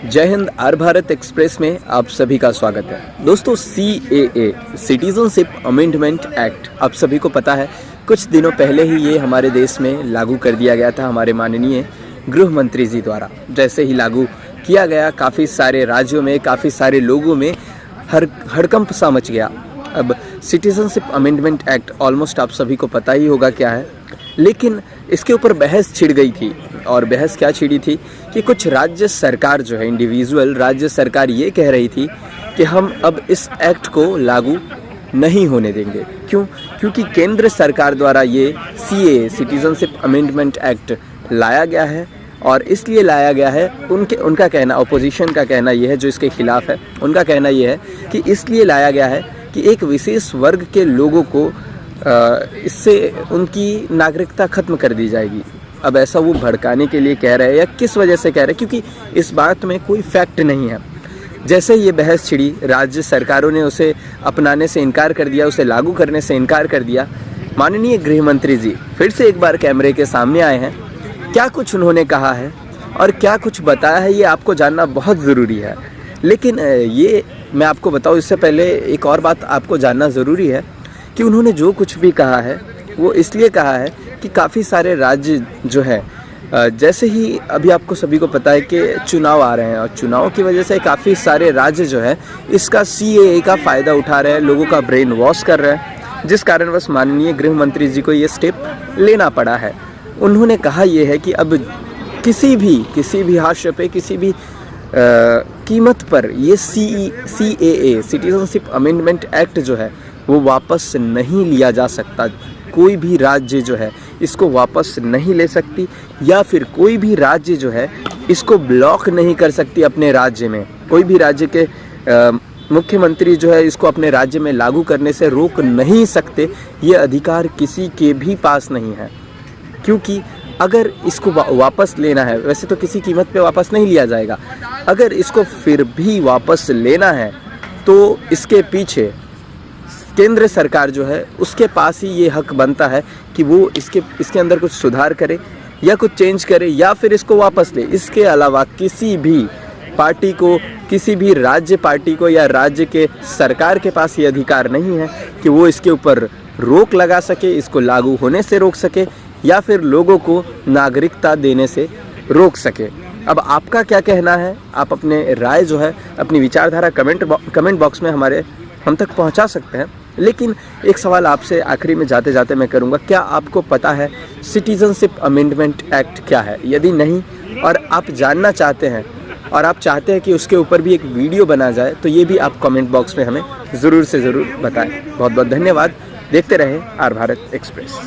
जय Hind. Are Bharat express में आप सभी का स्वागत है। दोस्तों, CAA सिटीजनशिप अमेंडमेंट एक्ट आप सभी को पता है, कुछ दिनों पहले ही ये हमारे देश में लागू कर दिया गया था हमारे माननीय गृह मंत्री जी द्वारा। जैसे ही लागू किया गया, काफ़ी सारे राज्यों में, काफ़ी सारे लोगों में हड़कंप सा मच गया। अब सिटीजनशिप अमेंडमेंट एक्ट ऑलमोस्ट आप सभी को पता ही होगा क्या है, लेकिन इसके ऊपर बहस छिड़ गई थी। और बहस क्या छिड़ी थी कि कुछ राज्य सरकार जो है, इंडिविजुअल राज्य सरकार ये कह रही थी कि हम अब इस एक्ट को लागू नहीं होने देंगे। क्यों? क्योंकि केंद्र सरकार द्वारा ये CAA सिटीजनशिप अमेंडमेंट एक्ट लाया गया है। और इसलिए लाया गया है, उनका कहना, अपोजिशन का कहना ये है, जो इसके खिलाफ है, उनका कहना ये है कि इसलिए लाया गया है कि एक विशेष वर्ग के लोगों को इससे उनकी नागरिकता खत्म कर दी जाएगी। अब ऐसा वो भड़काने के लिए कह रहे हैं या किस वजह से कह रहे हैं, क्योंकि इस बात में कोई फैक्ट नहीं है। जैसे ये बहस छिड़ी, राज्य सरकारों ने उसे अपनाने से इनकार कर दिया, उसे लागू करने से इनकार कर दिया। माननीय गृह मंत्री जी फिर से एक बार कैमरे के सामने आए हैं। क्या कुछ उन्होंने कहा है और क्या कुछ बताया है, ये आपको जानना बहुत ज़रूरी है। लेकिन ये मैं आपको बताऊँ, इससे पहले एक और बात आपको जानना ज़रूरी है कि उन्होंने जो कुछ भी कहा है वो इसलिए कहा है कि काफ़ी सारे राज्य जो है, जैसे ही अभी आपको सभी को पता है कि चुनाव आ रहे हैं, और चुनाव की वजह से काफ़ी सारे राज्य जो है इसका CAA का फ़ायदा उठा रहे हैं, लोगों का ब्रेन वॉश कर रहे हैं, जिस कारणवश माननीय गृह मंत्री जी को ये स्टेप लेना पड़ा है। उन्होंने कहा ये है कि अब किसी भी हाशिए पे, किसी भी कीमत पर ये CAA सिटीजनशिप अमेंडमेंट एक्ट जो है वो वापस नहीं लिया जा सकता। कोई भी राज्य जो है इसको वापस नहीं ले सकती, या फिर कोई भी राज्य जो है इसको ब्लॉक नहीं कर सकती अपने राज्य में। कोई भी राज्य के मुख्यमंत्री जो है इसको अपने राज्य में लागू करने से रोक नहीं सकते। ये अधिकार किसी के भी पास नहीं है, क्योंकि अगर इसको वापस लेना है, वैसे तो किसी कीमत पे वापस नहीं लिया जाएगा, अगर इसको फिर भी वापस लेना है तो इसके पीछे केंद्र सरकार जो है उसके पास ही ये हक बनता है कि वो इसके अंदर कुछ सुधार करे या कुछ चेंज करे या फिर इसको वापस ले। इसके अलावा किसी भी पार्टी को, किसी भी राज्य पार्टी को या राज्य के सरकार के पास ये अधिकार नहीं है कि वो इसके ऊपर रोक लगा सके, इसको लागू होने से रोक सके या फिर लोगों को नागरिकता देने से रोक सके। अब आपका क्या कहना है? आप अपने राय जो है, अपनी विचारधारा कमेंट बॉक्स में हम तक पहुंचा सकते हैं। लेकिन एक सवाल आपसे आखिरी में जाते जाते मैं करूंगा, क्या आपको पता है सिटीजनशिप अमेंडमेंट एक्ट क्या है? यदि नहीं और आप जानना चाहते हैं और आप चाहते हैं कि उसके ऊपर भी एक वीडियो बना जाए, तो ये भी आप कमेंट बॉक्स में हमें ज़रूर से ज़रूर बताएं। बहुत बहुत धन्यवाद। देखते रहें आर भारत एक्सप्रेस।